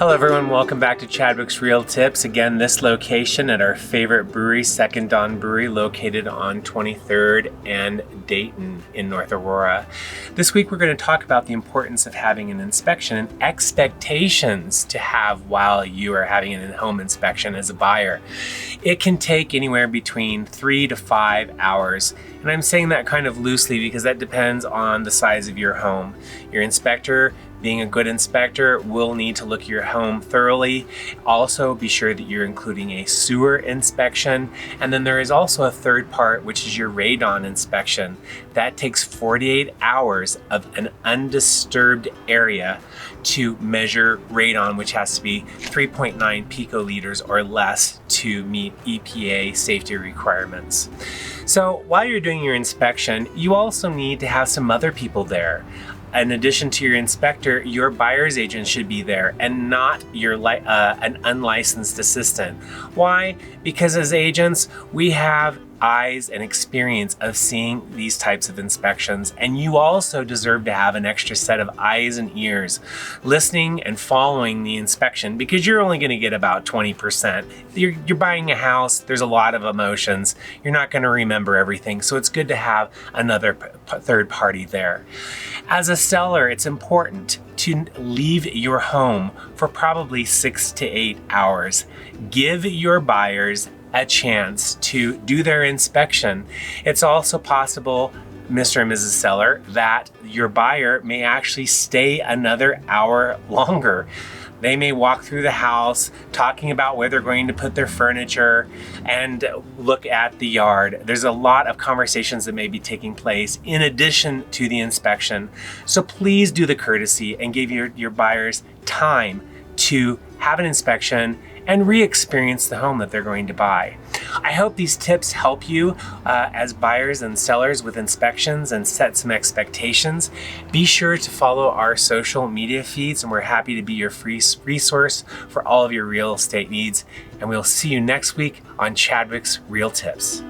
Hello everyone, welcome back to Chadwick's Real Tips. Again, this location at our favorite brewery, Second Dawn Brewing, located on 23rd and Dayton in North Aurora. This week we're going to talk about the importance of having an inspection and expectations to have while you are having an in-home inspection as a buyer. It can take anywhere between 3 to 5 hours. And I'm saying that kind of loosely because that depends on the size of your home. Your inspector, being a good inspector, will need to look at your home thoroughly. Also, be sure that you're including a sewer inspection. And then there is also a third part, which is your radon inspection. That takes 48 hours of an undisturbed area to measure radon, which has to be 3.9 picoliters or less to meet EPA safety requirements. So while you're doing your inspection, you also need to have some other people there. In addition to your inspector, your buyer's agent should be there and not an unlicensed assistant. Why? Because as agents, we have eyes and experience of seeing these types of inspections, and you also deserve to have an extra set of eyes and ears listening and following the inspection, because you're only going to get about 20%. You're buying a house, there's a lot of emotions, you're not going to remember everything, so it's good to have another third party there. As a seller, it's important to leave your home for probably 6 to 8 hours. Give your buyers a chance to do their inspection. It's also possible, Mr. and Mrs. Seller, that your buyer may actually stay another hour longer. They may walk through the house talking about where they're going to put their furniture and look at the yard. There's a lot of conversations that may be taking place in addition to the inspection. So please do the courtesy and give your buyers time to have an inspection and re-experience the home that they're going to buy. I hope these tips help you as buyers and sellers with inspections and set some expectations. Be sure to follow our social media feeds, and we're happy to be your free resource for all of your real estate needs. And we'll see you next week on Chadwick's Real Tips.